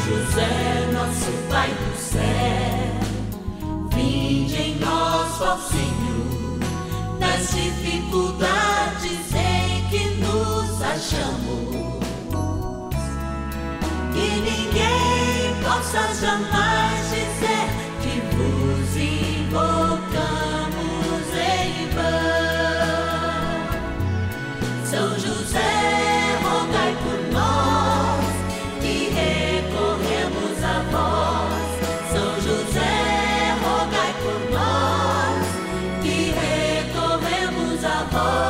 José, nosso Pai do céu, vinde em nós, ó Senhor, nas dificuldades em que nos achamos, que ninguém possa jamais dizer que vos invocamos em vão. São José, rogai por nós, que recorremos a vós. São José, rogai por nós, que recorremos a vós.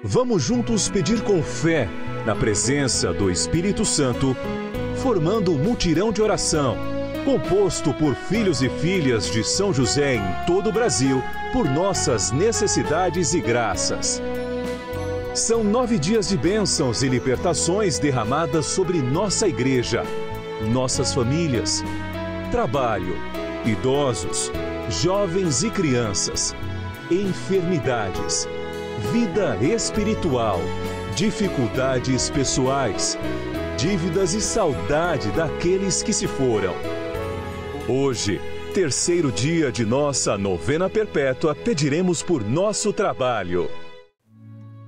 Vamos juntos pedir com fé, na presença do Espírito Santo, formando um mutirão de oração, composto por filhos e filhas de São José em todo o Brasil, por nossas necessidades e graças. São 9 dias de bênçãos e libertações derramadas sobre nossa igreja, nossas famílias, trabalho, idosos, jovens e crianças, enfermidades, vida espiritual, dificuldades pessoais, dívidas e saudade daqueles que se foram. Hoje, terceiro dia de nossa novena perpétua, pediremos por nosso trabalho.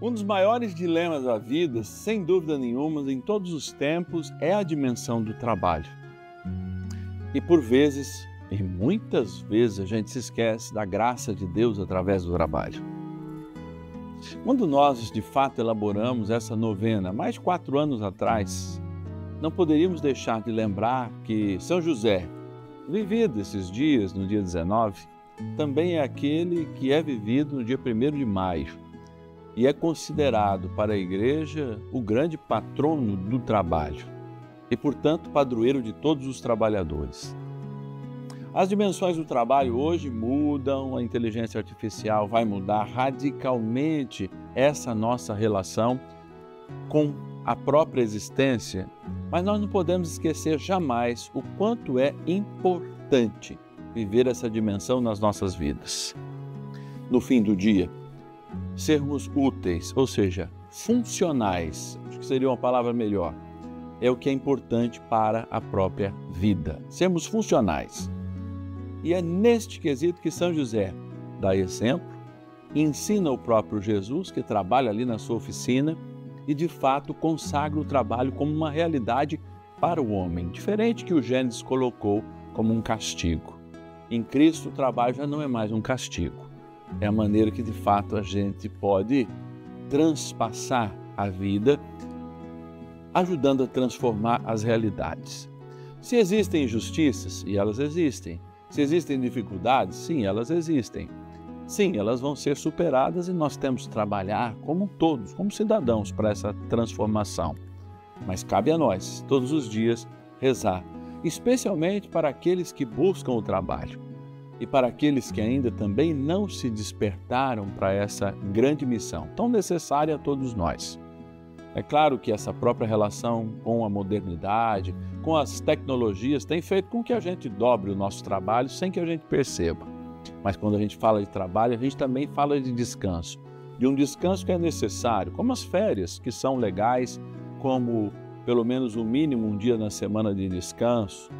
Um dos maiores dilemas da vida, sem dúvida nenhuma, em todos os tempos, é a dimensão do trabalho. E por vezes, e muitas vezes, a gente se esquece da graça de Deus através do trabalho. Quando nós, de fato, elaboramos essa novena, mais de 4 anos atrás, não poderíamos deixar de lembrar que São José, vivido esses dias, no dia 19, também é aquele que é vivido no dia 1º de maio e é considerado para a Igreja o grande patrono do trabalho e, portanto, padroeiro de todos os trabalhadores. As dimensões do trabalho hoje mudam, a inteligência artificial vai mudar radicalmente essa nossa relação com a própria existência, mas nós não podemos esquecer jamais o quanto é importante viver essa dimensão nas nossas vidas. No fim do dia, sermos úteis, ou seja, funcionais, acho que seria uma palavra melhor, é o que é importante para a própria vida. Sermos funcionais. E é neste quesito que São José dá exemplo, ensina o próprio Jesus, que trabalha ali na sua oficina, e de fato consagra o trabalho como uma realidade para o homem, diferente que o Gênesis colocou como um castigo. Em Cristo o trabalho já não é mais um castigo, é a maneira que de fato a gente pode transpassar a vida, ajudando a transformar as realidades. Se existem injustiças, e elas existem, se existem dificuldades, sim, elas existem. Sim, elas vão ser superadas e nós temos que trabalhar como todos, como cidadãos, para essa transformação. Mas cabe a nós, todos os dias, rezar, especialmente para aqueles que buscam o trabalho e para aqueles que ainda também não se despertaram para essa grande missão, tão necessária a todos nós. É claro que essa própria relação com a modernidade, com as tecnologias, tem feito com que a gente dobre o nosso trabalho sem que a gente perceba. Mas quando a gente fala de trabalho, a gente também fala de descanso. De um descanso que é necessário, como as férias, que são legais, como pelo menos o mínimo um dia na semana de descanso.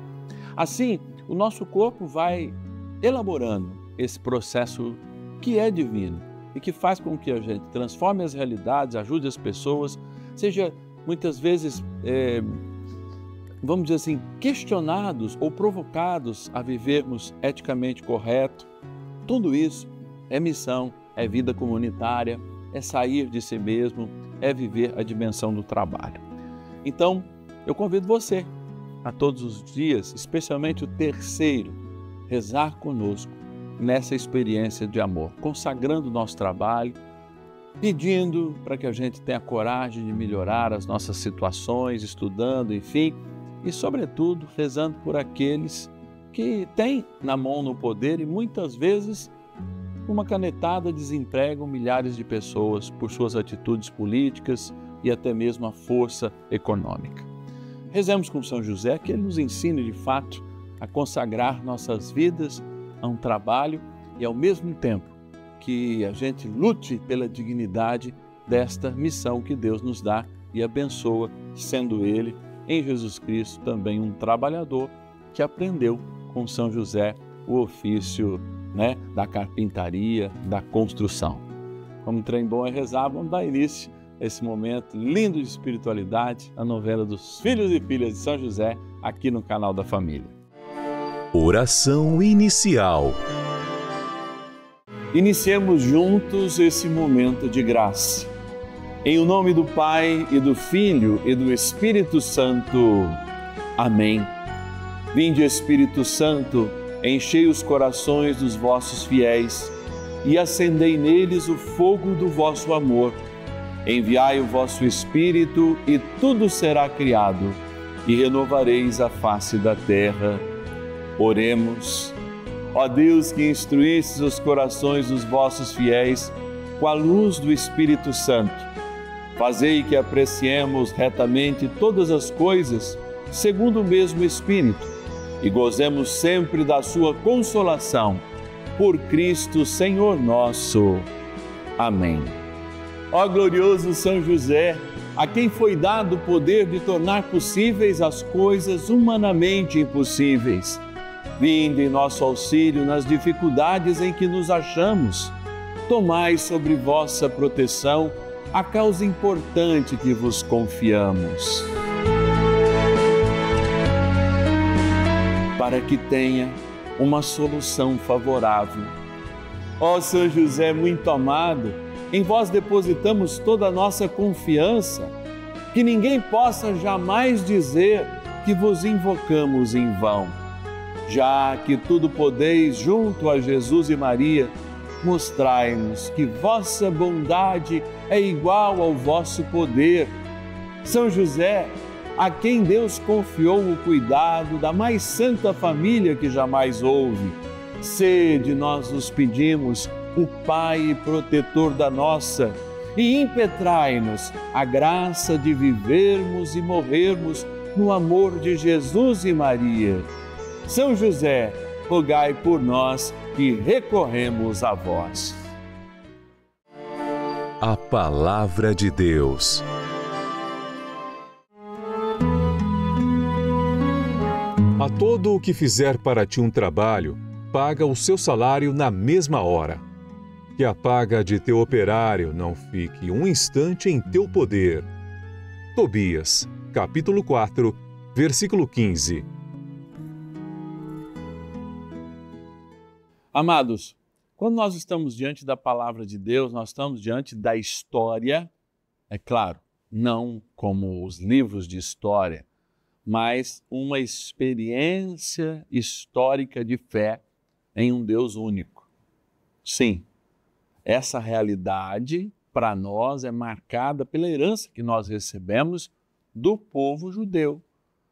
Assim, o nosso corpo vai elaborando esse processo que é divino e que faz com que a gente transforme as realidades, ajude as pessoas, seja muitas vezes, vamos dizer assim, questionados ou provocados a vivermos eticamente correto. Tudo isso é missão, é vida comunitária, é sair de si mesmo, é viver a dimensão do trabalho. Então, eu convido você a todos os dias, especialmente o terceiro, rezar conosco nessa experiência de amor, consagrando o nosso trabalho, pedindo para que a gente tenha coragem de melhorar as nossas situações, estudando, enfim, e sobretudo rezando por aqueles que têm na mão no poder e muitas vezes uma canetada desempregam milhares de pessoas por suas atitudes políticas e até mesmo a força econômica. Rezemos com São José, que ele nos ensine de fato a consagrar nossas vidas a um trabalho e ao mesmo tempo que a gente lute pela dignidade desta missão que Deus nos dá e abençoa, sendo Ele, em Jesus Cristo, também um trabalhador que aprendeu com São José o ofício, da carpintaria, da construção. Como trem bom é rezar, vamos dar início a esse momento lindo de espiritualidade, a novela dos filhos e filhas de São José, aqui no canal da Família. Oração inicial. Iniciemos juntos esse momento de graça. Em o nome do Pai, e do Filho, e do Espírito Santo. Amém. Vinde, Espírito Santo, enchei os corações dos vossos fiéis e acendei neles o fogo do vosso amor. Enviai o vosso Espírito e tudo será criado, e renovareis a face da terra. Oremos. Ó Deus, que instruístes os corações dos vossos fiéis com a luz do Espírito Santo, fazei que apreciemos retamente todas as coisas segundo o mesmo Espírito e gozemos sempre da sua consolação. Por Cristo, Senhor nosso. Amém. Ó glorioso São José, a quem foi dado o poder de tornar possíveis as coisas humanamente impossíveis, vinde em nosso auxílio nas dificuldades em que nos achamos. Tomai sobre vossa proteção a causa importante que vos confiamos. Para que tenha uma solução favorável. Ó São José muito amado, em vós depositamos toda a nossa confiança, que ninguém possa jamais dizer que vos invocamos em vão. Já que tudo podeis junto a Jesus e Maria, mostrai-nos que vossa bondade é igual ao vosso poder. São José, a quem Deus confiou o cuidado da mais santa família que jamais houve, sede, nós os pedimos, o Pai e protetor da nossa, e impetrai-nos a graça de vivermos e morrermos no amor de Jesus e Maria. São José, rogai por nós que recorremos a vós. A Palavra de Deus. A todo o que fizer para ti um trabalho, paga o seu salário na mesma hora. Que a paga de teu operário não fique um instante em teu poder. Tobias, capítulo 4, versículo 15. Amados, quando nós estamos diante da Palavra de Deus, nós estamos diante da história, é claro, não como os livros de história, mas uma experiência histórica de fé em um Deus único. Sim, essa realidade para nós é marcada pela herança que nós recebemos do povo judeu,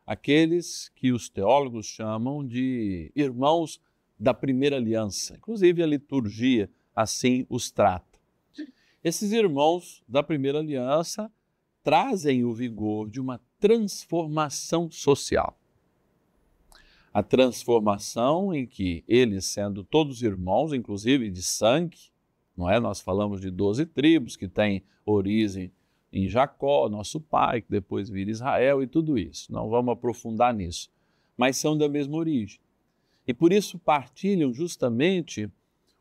aqueles que os teólogos chamam de irmãos da primeira aliança. Inclusive a liturgia assim os trata. Esses irmãos da primeira aliança trazem o vigor de uma transformação social. A transformação em que eles, sendo todos irmãos, inclusive de sangue, não é? Nós falamos de 12 tribos que têm origem em Jacó, nosso pai, que depois vira Israel e tudo isso. Não vamos aprofundar nisso. Mas são da mesma origem. E por isso partilham justamente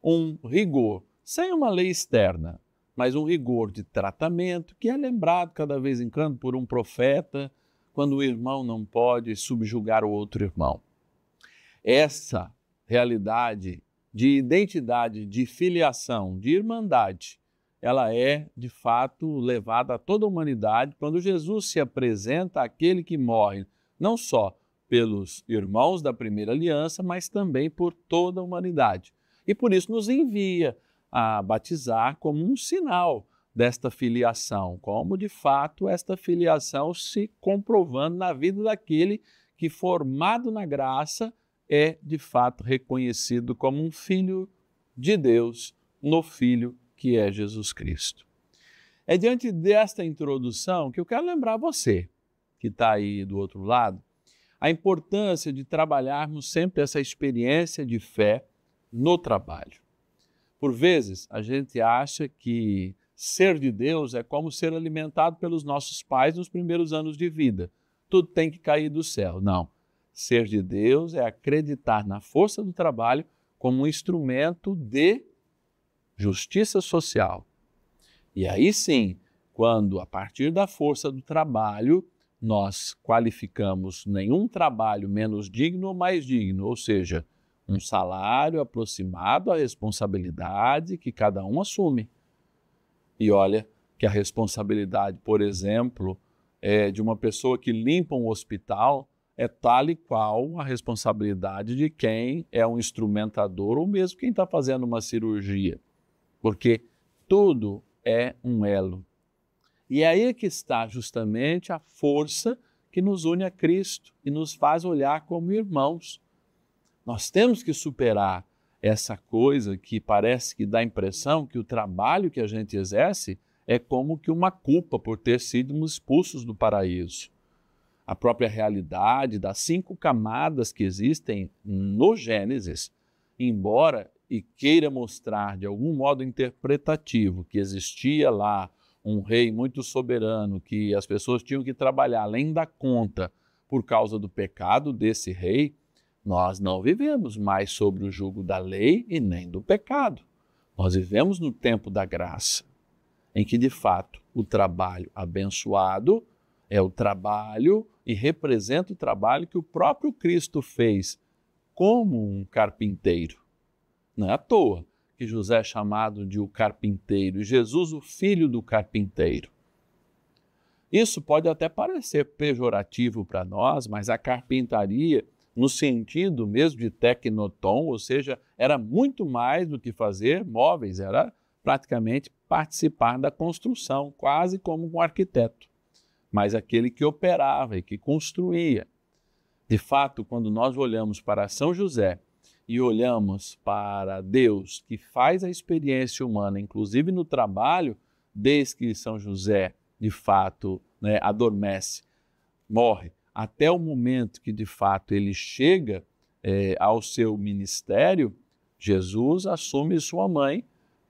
um rigor, sem uma lei externa, mas um rigor de tratamento que é lembrado cada vez em quando por um profeta, quando o irmão não pode subjugar o outro irmão. Essa realidade de identidade, de filiação, de irmandade, ela é, de fato, levada a toda a humanidade quando Jesus se apresenta àquele que morre, não só pelos irmãos da primeira aliança, mas também por toda a humanidade. E por isso nos envia a batizar como um sinal desta filiação, como de fato esta filiação se comprovando na vida daquele que, formado na graça, é de fato reconhecido como um filho de Deus no Filho que é Jesus Cristo. É diante desta introdução que eu quero lembrar você, que está aí do outro lado, a importância de trabalharmos sempre essa experiência de fé no trabalho. Por vezes, a gente acha que ser de Deus é como ser alimentado pelos nossos pais nos primeiros anos de vida. Tudo tem que cair do céu. Não. Ser de Deus é acreditar na força do trabalho como um instrumento de justiça social. E aí sim, quando a partir da força do trabalho, nós qualificamos nenhum trabalho menos digno ou mais digno, ou seja, um salário aproximado à responsabilidade que cada um assume. E olha que a responsabilidade, por exemplo, de uma pessoa que limpa um hospital é tal e qual a responsabilidade de quem é um instrumentador ou mesmo quem está fazendo uma cirurgia, porque tudo é um elo. E aí é que está justamente a força que nos une a Cristo e nos faz olhar como irmãos. Nós temos que superar essa coisa que parece que dá a impressão que o trabalho que a gente exerce é como que uma culpa por ter sido expulsos do paraíso. A própria realidade das 5 camadas que existem no Gênesis, embora e queira mostrar de algum modo interpretativo que existia lá um rei muito soberano, que as pessoas tinham que trabalhar além da conta por causa do pecado desse rei, nós não vivemos mais sobre o jugo da lei e nem do pecado. Nós vivemos no tempo da graça, em que de fato o trabalho abençoado é o trabalho e representa o trabalho que o próprio Cristo fez como um carpinteiro. Não é à toa que José é chamado de o carpinteiro e Jesus o filho do carpinteiro. Isso pode até parecer pejorativo para nós, mas a carpintaria, no sentido mesmo de tecnotom, ou seja, era muito mais do que fazer móveis, era praticamente participar da construção, quase como um arquiteto, mas aquele que operava e que construía. De fato, quando nós olhamos para São José e olhamos para Deus, que faz a experiência humana, inclusive no trabalho, desde que São José, de fato, adormece, morre, até o momento que, de fato, ele chega ao seu ministério, Jesus assume sua mãe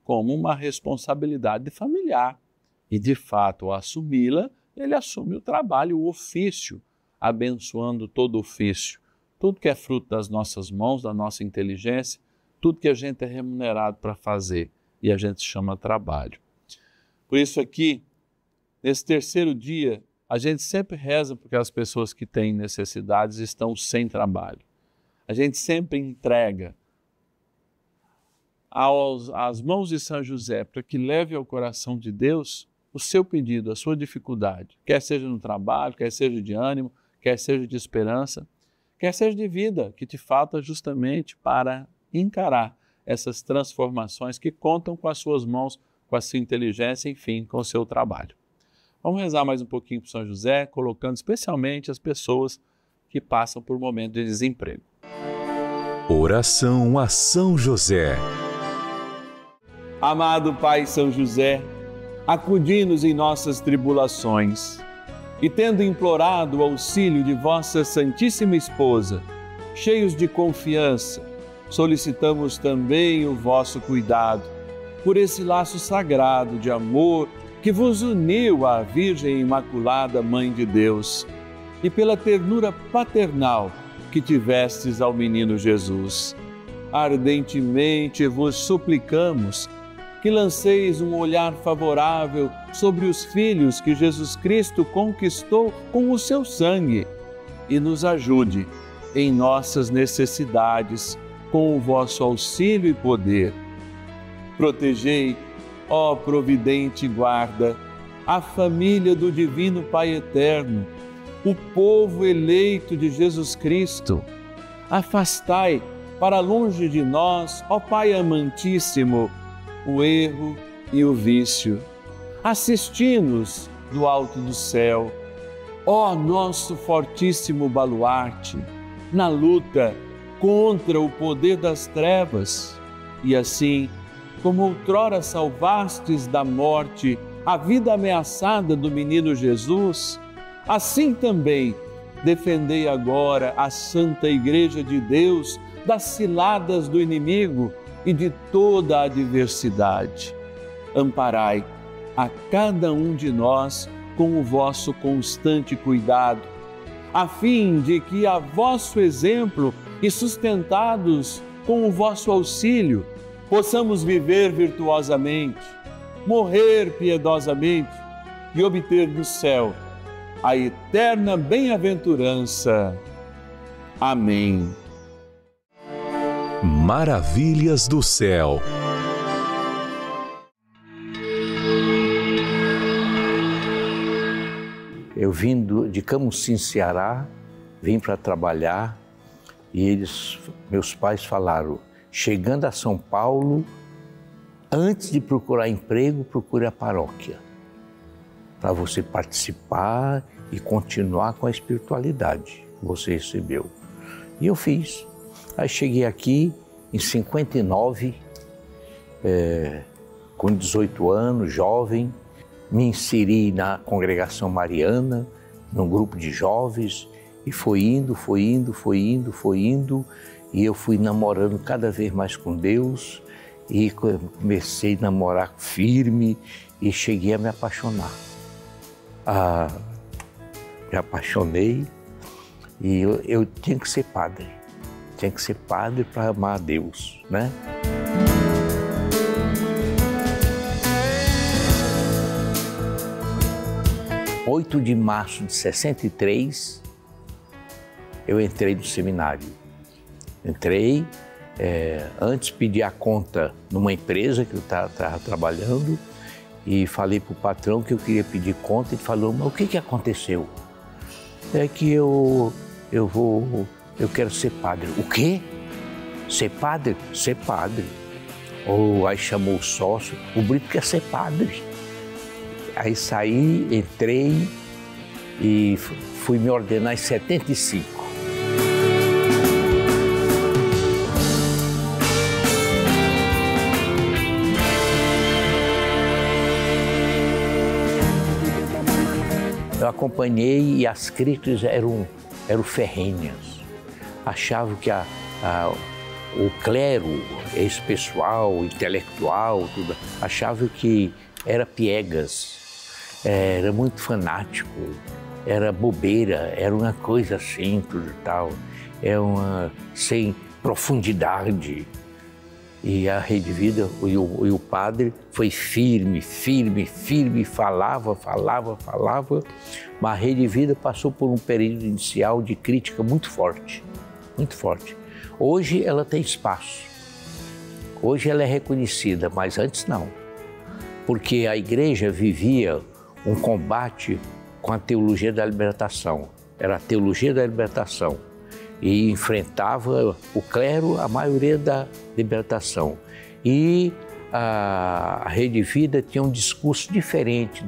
como uma responsabilidade familiar. E, de fato, ao assumi-la, ele assume o trabalho, o ofício, abençoando todo o ofício. Tudo que é fruto das nossas mãos, da nossa inteligência, tudo que a gente é remunerado para fazer e a gente chama trabalho. Por isso aqui, nesse terceiro dia, a gente sempre reza porque as pessoas que têm necessidades estão sem trabalho. A gente sempre entrega às mãos de São José para que leve ao coração de Deus o seu pedido, a sua dificuldade, quer seja no trabalho, quer seja de ânimo, quer seja de esperança, quer seja de vida, que te falta justamente para encarar essas transformações que contam com as suas mãos, com a sua inteligência, enfim, com o seu trabalho. Vamos rezar mais um pouquinho para São José, colocando especialmente as pessoas que passam por um momento de desemprego. Oração a São José. Amado Pai São José, acudi-nos em nossas tribulações e, tendo implorado o auxílio de vossa Santíssima Esposa, cheios de confiança, solicitamos também o vosso cuidado por esse laço sagrado de amor que vos uniu à Virgem Imaculada, Mãe de Deus, e pela ternura paternal que tivestes ao menino Jesus. Ardentemente vos suplicamos que lanceis um olhar favorável sobre os filhos que Jesus Cristo conquistou com o seu sangue e nos ajude em nossas necessidades com o vosso auxílio e poder. Protegei, ó providente guarda, a família do Divino Pai Eterno, o povo eleito de Jesus Cristo. Afastai para longe de nós, ó Pai amantíssimo, o erro e o vício. Assisti-nos do alto do céu, ó nosso fortíssimo baluarte, na luta contra o poder das trevas, e assim, como outrora salvastes da morte a vida ameaçada do menino Jesus, assim também defendei agora a Santa Igreja de Deus das ciladas do inimigo, e de toda a adversidade. Amparai a cada um de nós com o vosso constante cuidado, a fim de que, a vosso exemplo e sustentados com o vosso auxílio, possamos viver virtuosamente, morrer piedosamente e obter do céu a eterna bem-aventurança. Amém. Maravilhas do céu. Eu vim de Camusim, Ceará, vim para trabalhar e meus pais falaram, chegando a São Paulo, antes de procurar emprego, procure a paróquia, para você participar e continuar com a espiritualidade que você recebeu. E eu fiz. Aí cheguei aqui em 59, com 18 anos, jovem, me inseri na congregação mariana, num grupo de jovens, e foi indo, e eu fui namorando cada vez mais com Deus, e comecei a namorar firme, e cheguei a me apaixonar. Me apaixonei, e eu tinha que ser padre. Tinha que ser padre para amar a Deus, né? Em 8 de março de 63, eu entrei no seminário. Entrei, antes pedi a conta numa empresa que eu estava trabalhando e falei para o patrão que eu queria pedir conta. Ele falou, mas o que aconteceu? É que eu quero ser padre. O quê? Ser padre? Ser padre. Aí chamou o sócio, o Brito quer ser padre. Aí saí, entrei e fui me ordenar em 75. Eu acompanhei e as críticas eram ferrenhas. Achavam que o clero, esse pessoal intelectual, tudo, achavam que era piegas, era muito fanático, era bobeira, era uma coisa assim, tudo e tal, sem profundidade. E a Rede Vida, e o padre foi firme, falava, mas a Rede Vida passou por um período inicial de crítica muito forte, muito forte. Hoje ela tem espaço, hoje ela é reconhecida, mas antes não, porque a igreja vivia um combate com a teologia da libertação, era a teologia da libertação, e enfrentava o clero, a maioria da libertação. E a Rede Vida tinha um discurso diferente,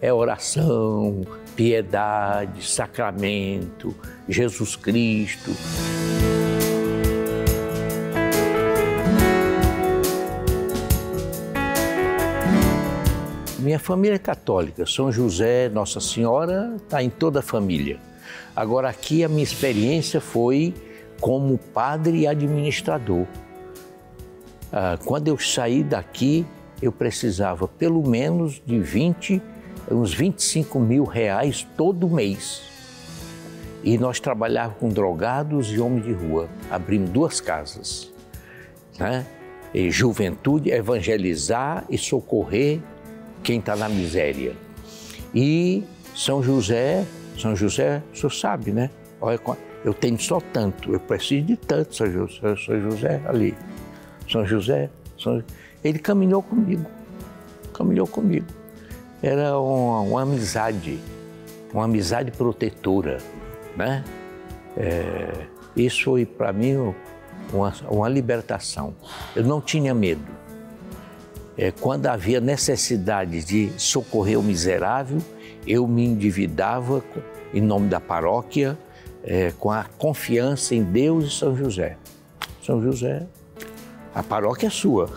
é oração, piedade, sacramento, Jesus Cristo. Minha família é católica, São José, Nossa Senhora, está em toda a família. Agora aqui a minha experiência foi como padre e administrador. Quando eu saí daqui, eu precisava pelo menos de uns 25 mil reais todo mês. E nós trabalhávamos com drogados e homens de rua, abrimos 2 casas, né? E juventude, evangelizar e socorrer quem está na miséria. E São José, o senhor sabe, né? Olha, eu tenho só tanto, eu preciso de tanto, São José ali. São José, ele caminhou comigo. Era uma amizade protetora, né? Isso foi para mim uma libertação. Eu não tinha medo. Quando havia necessidade de socorrer o miserável, eu me endividava em nome da paróquia, com a confiança em Deus e São José. São José, a paróquia é sua.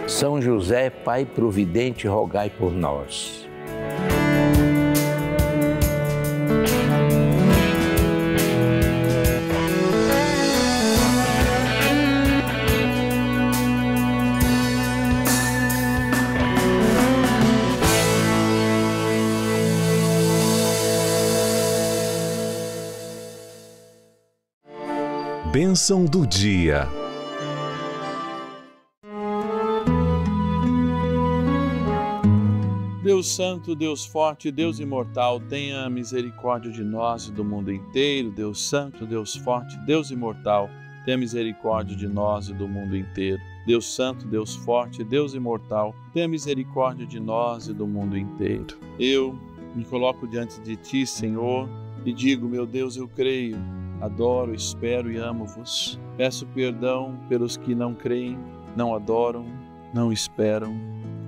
São José, Pai providente, rogai por nós. Bênção do dia. Deus Santo, Deus Forte, Deus Imortal, tenha misericórdia de nós e do mundo inteiro. Deus Santo, Deus Forte, Deus Imortal, tenha misericórdia de nós e do mundo inteiro. Deus Santo, Deus Forte, Deus Imortal, tenha misericórdia de nós e do mundo inteiro. Eu me coloco diante de Ti, Senhor, e digo, meu Deus, eu creio, adoro, espero e amo-vos. Peço perdão pelos que não creem, não adoram, não esperam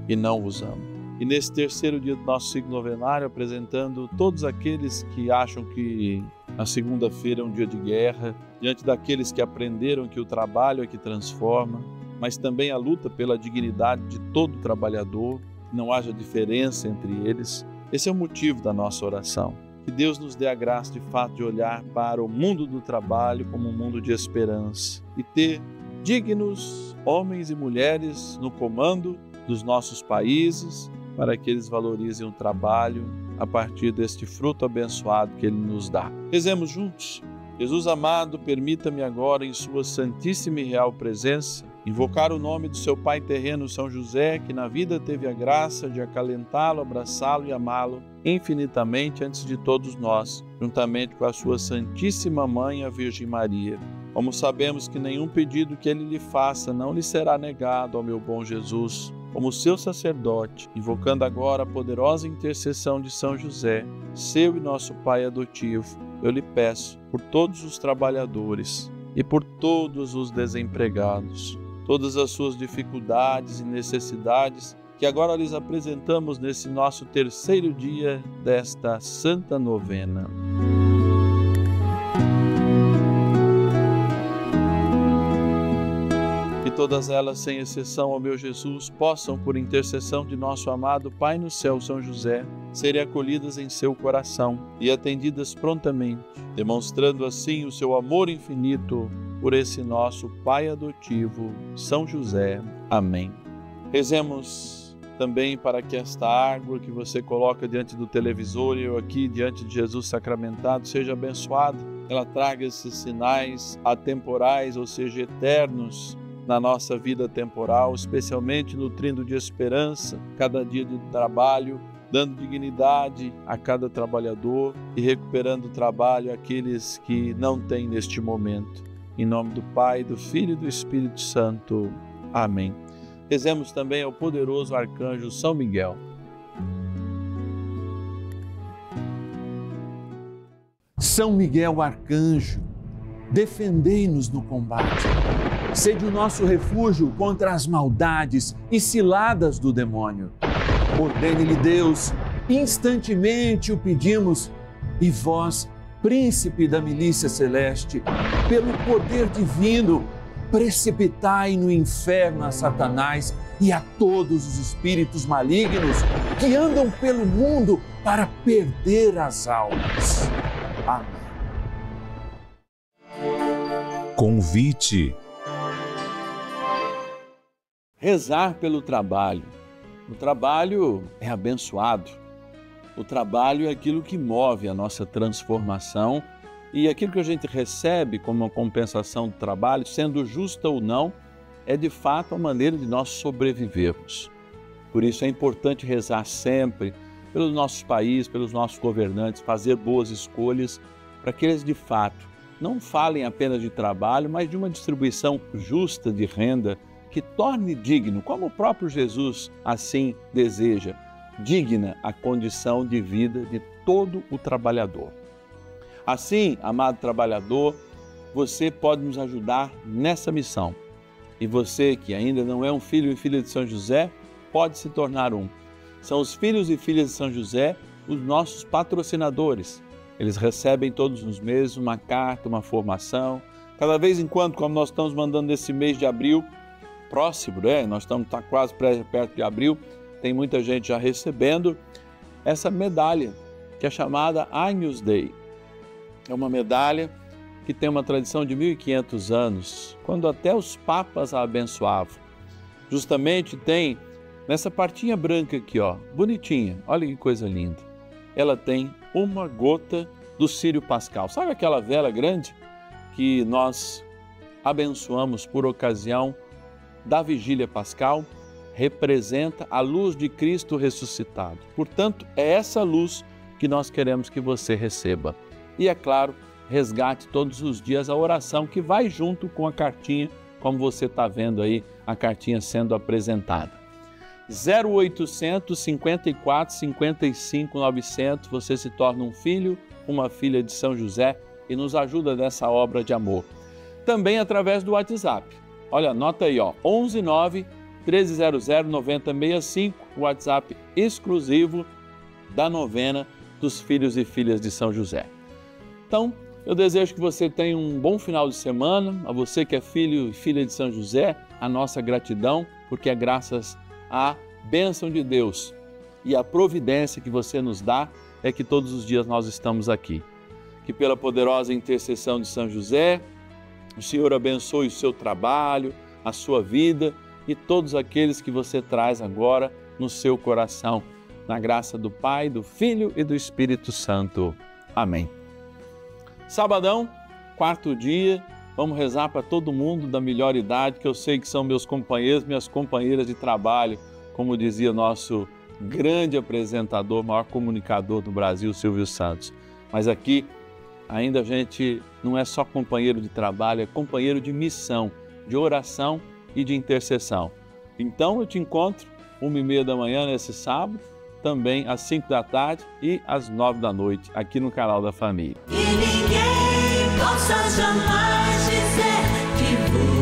e não vos amam. E nesse terceiro dia do nosso ciclo novenário, apresentando todos aqueles que acham que a segunda-feira é um dia de guerra, diante daqueles que aprenderam que o trabalho é que transforma, mas também a luta pela dignidade de todo trabalhador, não haja diferença entre eles. Esse é o motivo da nossa oração. Que Deus nos dê a graça de fato de olhar para o mundo do trabalho como um mundo de esperança e ter dignos homens e mulheres no comando dos nossos países, para que eles valorizem o trabalho a partir deste fruto abençoado que Ele nos dá. Rezemos juntos. Jesus amado, permita-me agora, em sua santíssima e real presença, invocar o nome do seu Pai terreno, São José, que na vida teve a graça de acalentá-lo, abraçá-lo e amá-lo infinitamente antes de todos nós, juntamente com a sua Santíssima Mãe, a Virgem Maria. Como sabemos que nenhum pedido que Ele lhe faça não lhe será negado, ó meu bom Jesus, como seu sacerdote, invocando agora a poderosa intercessão de São José, seu e nosso Pai adotivo, eu lhe peço por todos os trabalhadores e por todos os desempregados, todas as suas dificuldades e necessidades que agora lhes apresentamos nesse nosso terceiro dia desta Santa Novena. Que todas elas, sem exceção, ó meu Jesus, possam, por intercessão de nosso amado Pai no céu, São José, serem acolhidas em seu coração e atendidas prontamente, demonstrando assim o seu amor infinito por esse nosso Pai adotivo, São José. Amém. Rezemos também para que esta água que você coloca diante do televisor e eu aqui diante de Jesus sacramentado seja abençoada. Ela traga esses sinais atemporais, ou seja, eternos, na nossa vida temporal, especialmente nutrindo de esperança cada dia de trabalho, dando dignidade a cada trabalhador e recuperando o trabalho àqueles que não têm neste momento. Em nome do Pai, do Filho e do Espírito Santo. Amém. Rezemos também ao poderoso arcanjo São Miguel. São Miguel arcanjo, defendei-nos no combate. Sede o nosso refúgio contra as maldades e ciladas do demônio. Ordene-lhe Deus, instantemente o pedimos, e vós, príncipe da milícia celeste, pelo poder divino, precipitai no inferno a Satanás e a todos os espíritos malignos que andam pelo mundo para perder as almas. Amém. Convite. Rezar pelo trabalho. O trabalho é abençoado. O trabalho é aquilo que move a nossa transformação e aquilo que a gente recebe como uma compensação do trabalho, sendo justa ou não, é de fato a maneira de nós sobrevivermos. Por isso é importante rezar sempre pelos nossos países, pelos nossos governantes, fazer boas escolhas para que eles de fato não falem apenas de trabalho, mas de uma distribuição justa de renda que torne digno, como o próprio Jesus assim deseja, digna a condição de vida de todo o trabalhador. Assim, amado trabalhador, você pode nos ajudar nessa missão. E você que ainda não é um filho e filha de São José, pode se tornar um. São os filhos e filhas de São José os nossos patrocinadores. Eles recebem todos os meses uma carta, uma formação. Cada vez em quando, como nós estamos mandando nesse mês de abril, próximo, né? Nós estamos quase perto de abril, tem muita gente já recebendo essa medalha, que é chamada Agnus Dei. É uma medalha que tem uma tradição de 1500 anos, quando até os papas a abençoavam. Justamente tem nessa partinha branca aqui, ó, bonitinha, olha que coisa linda. Ela tem uma gota do Círio Pascal. Sabe aquela vela grande que nós abençoamos por ocasião da vigília pascal, representa a luz de Cristo ressuscitado. Portanto, é essa luz que nós queremos que você receba. E, é claro, resgate todos os dias a oração que vai junto com a cartinha, como você está vendo aí, a cartinha sendo apresentada. 0800 54 55 900, você se torna um filho, uma filha de São José e nos ajuda nessa obra de amor. Também através do WhatsApp. Olha, anota aí, ó, 11 9 1300 9065, o WhatsApp exclusivo da novena dos filhos e filhas de São José. Então, eu desejo que você tenha um bom final de semana. A você que é filho e filha de São José, a nossa gratidão, porque é graças à bênção de Deus e à providência que você nos dá, é que todos os dias nós estamos aqui. Que pela poderosa intercessão de São José, o Senhor abençoe o seu trabalho, a sua vida e todos aqueles que você traz agora no seu coração. Na graça do Pai, do Filho e do Espírito Santo. Amém. Sabadão, 4º dia, vamos rezar para todo mundo da melhor idade, que eu sei que são meus companheiros, minhas companheiras de trabalho, como dizia nosso grande apresentador, maior comunicador do Brasil, Silvio Santos. Mas aqui, ainda a gente não é só companheiro de trabalho, é companheiro de missão, de oração e de intercessão. Então eu te encontro 1h30 da manhã nesse sábado, também às 5 da tarde e às 9 da noite, aqui no canal da Família. E ninguém possa jamais dizer que